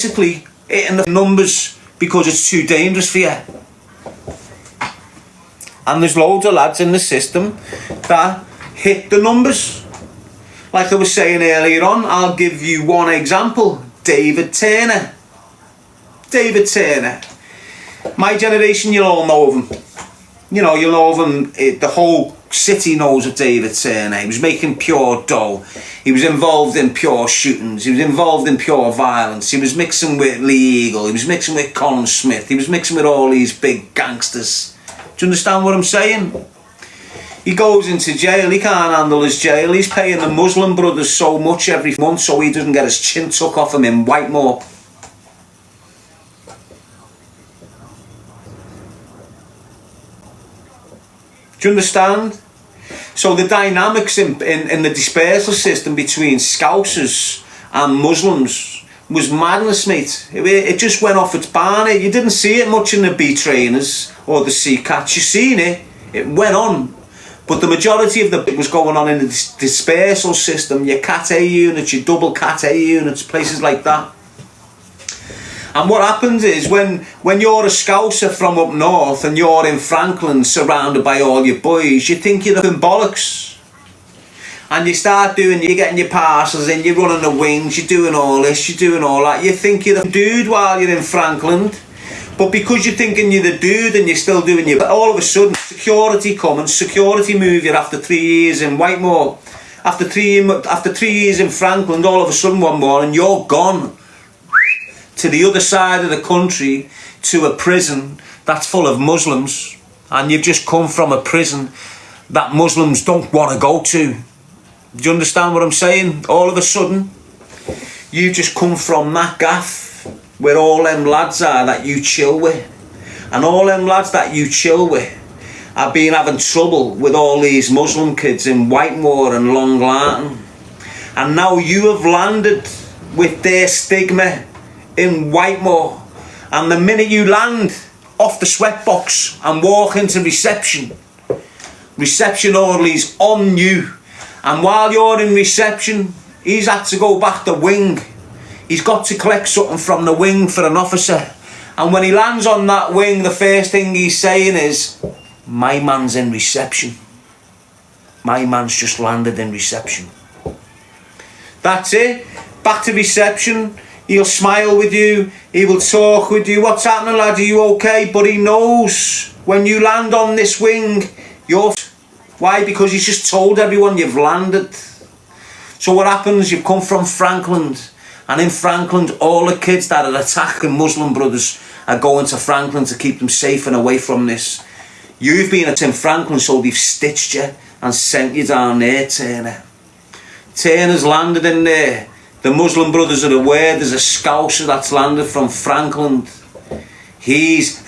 basically hitting the numbers because it's too dangerous for you. And there's loads of lads in the system that hit the numbers. Like I was saying earlier on, I'll give you one example. David Turner. David Turner. My generation, you'll all know of him. You know, you'll know of him. The whole city knows of David Turner. He was making pure dough. He was involved in pure shootings. He was involved in pure violence. He was mixing with Lee Eagle. He was mixing with Colin Smith. He was mixing with all these big gangsters. Do you understand what I'm saying? He goes into jail. He can't handle his jail. He's paying the Muslim brothers so much every month so he doesn't get his chin took off him in Whitemore. Do you understand? So the dynamics in the dispersal system between Scousers and Muslims was madness, mate. It just went off its barney. You didn't see it much in the B trainers or the C cats. You seen it. It went on. But the majority of it was going on in the dispersal system. Your Cat A units, your double Cat A units, places like that. And what happens is when you're a Scouser from up north and you're in Franklin surrounded by all your boys, you think you're looking bollocks. And you start you're getting your parcels in, you're running the wings, you're doing all this, you're doing all that. You think you're the dude while you're in Franklin. But because you're thinking you're the dude and you're still doing your... All of a sudden, security come and security move you after 3 years in Whitemore. After 3 years in Franklin, all of a sudden one morning, you're gone to the other side of the country, to a prison that's full of Muslims, and you've just come from a prison that Muslims don't want to go to. Do you understand what I'm saying? All of a sudden, you just come from that gaff where all them lads are that you chill with, and all them lads that you chill with have been having trouble with all these Muslim kids in Whitemore and Long Lartin, and now you have landed with their stigma in Whitemore, and the minute you land off the sweatbox and walk into reception orderly's on you, and while you're in reception he's had to go back to wing. He's got to collect something from the wing for an officer, and when he lands on that wing, the first thing he's saying is, my man's in reception. My man's just landed in reception. That's it. Back to reception. He'll smile with you, he will talk with you. What's happening, lad? Are you okay? But he knows when you land on this wing, you're... Why? Because he's just told everyone you've landed. So what happens? You've come from Franklin, and in Franklin, all the kids that are attacking Muslim brothers are going to Franklin to keep them safe and away from this. You've been at Franklin, so they've stitched you and sent you down there, Turner. Turner's landed in there. The Muslim brothers are aware there's a Scouser that's landed from Franklin. He's...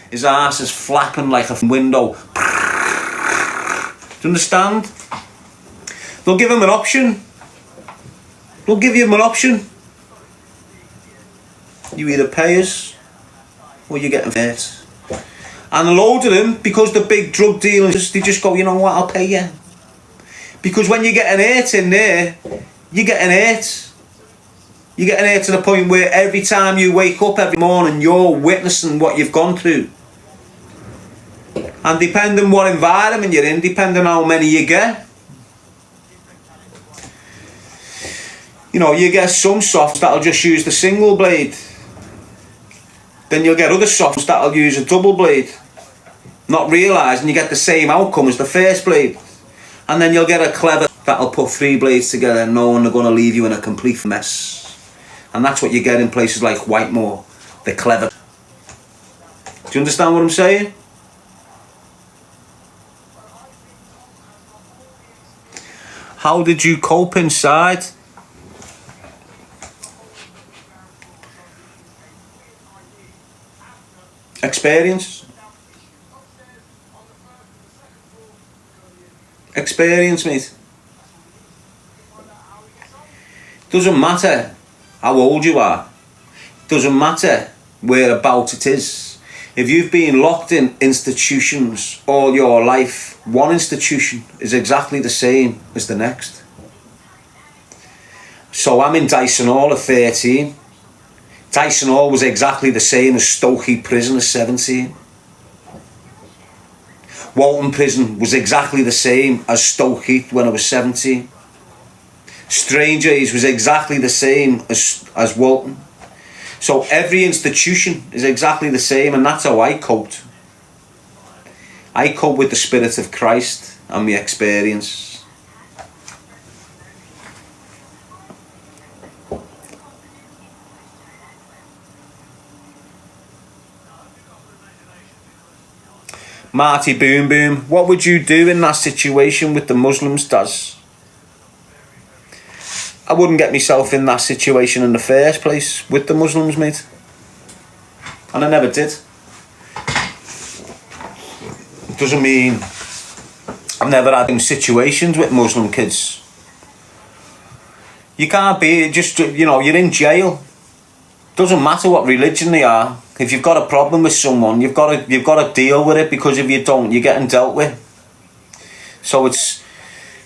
His arse is flapping like a window. Do you understand? They'll give him an option. They'll give him an option. You either pay us or you're getting hurt. And a load of them, because the big drug dealers, they just go, you know what, I'll pay you. Because when you're getting hurt in there, you're getting hurt. You're getting hurt to the point where every time you wake up every morning, you're witnessing what you've gone through. And depending what environment you're in, depending how many you get. You know, you get some softs that'll just use the single blade. Then you'll get other softs that'll use a double blade. Not realising you get the same outcome as the first blade. And then you'll get a clever that'll put 3 blades together knowing they're going to leave you in a complete mess. And that's what you get in places like Whitemore. The clever. Do you understand what I'm saying? How did you cope inside? Experience. Experience, mate. Doesn't matter how old you are. Doesn't matter whereabouts it is. If you've been locked in institutions all your life, one institution is exactly the same as the next. So I'm in Dyson Hall at 13. Dyson Hall was exactly the same as Stokey Prison at 17. Walton Prison was exactly the same as Stokeheath when I was 17. Strangeways was exactly the same as Walton. So every institution is exactly the same, and that's how I coped. I cope with the Spirit of Christ and my experience. Marty Boom Boom, what would you do in that situation with the Muslims, Daz? I wouldn't get myself in that situation in the first place with the Muslims, mate. And I never did. Doesn't mean I've never had in situations with Muslim kids. You can't be just, you know, you're in jail. Doesn't matter what religion they are. If you've got a problem with someone, you've got to deal with it, because if you don't, you're getting dealt with. So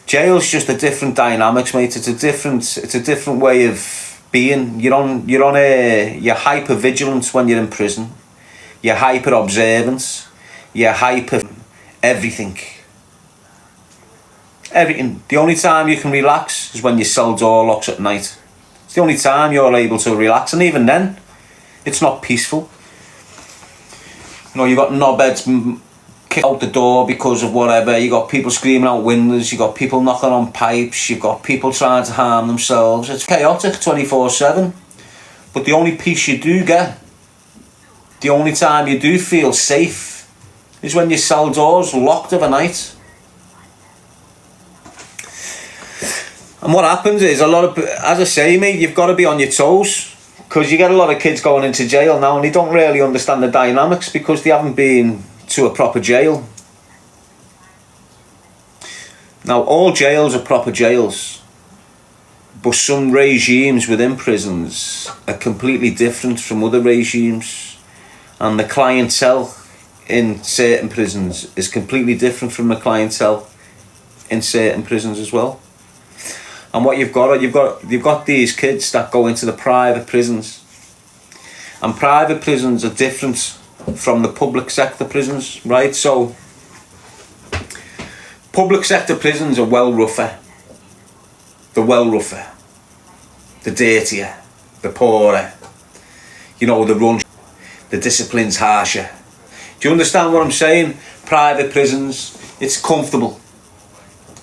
jail's just a different dynamics, mate. It's a different way of being. You're hyper vigilant when you're in prison. You're hyper observant. You're hyper everything. Everything. The only time you can relax is when your cell door locks at night. It's the only time you're able to relax, and even then, it's not peaceful. You know, you've got knobheads kicked out the door because of whatever. You got people screaming out windows. You got people knocking on pipes. You've got people trying to harm themselves. It's chaotic 24/7. But the only peace you do get, the only time you do feel safe, is when your cell door's locked of a night. And what happens is, as I say, mate, you've got to be on your toes. Because you get a lot of kids going into jail now and they don't really understand the dynamics because they haven't been to a proper jail. Now, all jails are proper jails, but some regimes within prisons are completely different from other regimes, and the clientele in certain prisons is completely different from the clientele in certain prisons as well. And what you've got these kids that go into the private prisons, and private prisons are different from the public sector prisons, right? So public sector prisons are well rougher. They're well rougher. They're dirtier. They're poorer. You know, the discipline's harsher. Do you understand what I'm saying? Private prisons, it's comfortable.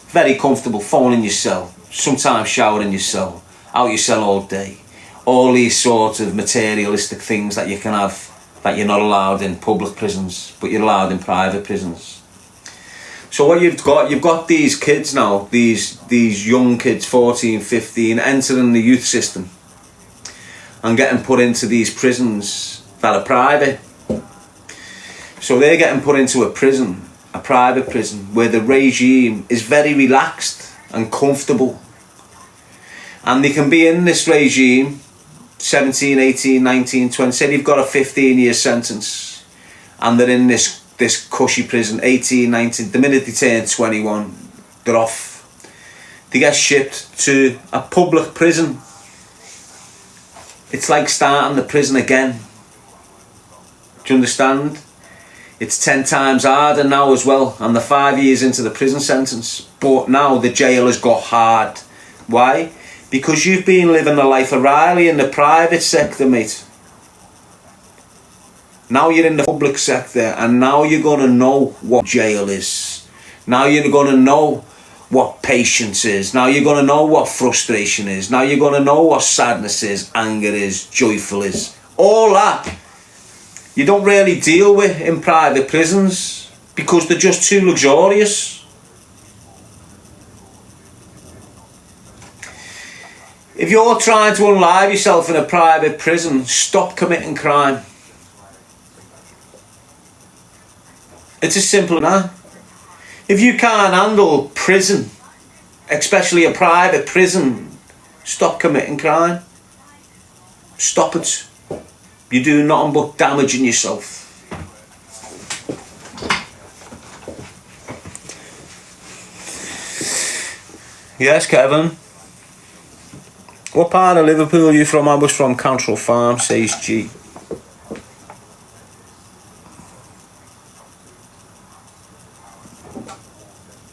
Very comfortable, phone in your cell. Sometimes shower in your cell, out your cell all day. All these sorts of materialistic things that you can have that you're not allowed in public prisons, but you're allowed in private prisons. So what you've got these kids now, these young kids, 14, 15, entering the youth system and getting put into these prisons that are private. So they're getting put into a private prison, where the regime is very relaxed and comfortable, and they can be in this regime 17, 18, 19, 20. Say they've got a 15-year sentence and they're in this cushy prison, 18, 19. The minute they turn 21, they're off. They get shipped to a public prison. It's like starting the prison again. Do you understand? It's 10 times harder now as well, and they're 5 years into the prison sentence. But now the jail has got hard. Why? Because you've been living the life of Riley in the private sector, mate. Now you're in the public sector, and now you're going to know what jail is. Now you're going to know what patience is. Now you're going to know what frustration is. Now you're going to know what sadness is, anger is, joyful is. All that you don't really deal with in private prisons because they're just too luxurious. If you're trying to unalive yourself in a private prison, stop committing crime. It's as simple as that. If you can't handle prison, especially a private prison, stop committing crime. Stop it. You're doing nothing but damaging yourself. Yes, Kevin. What part of Liverpool are you from? I was from Cantrell Farm, says G.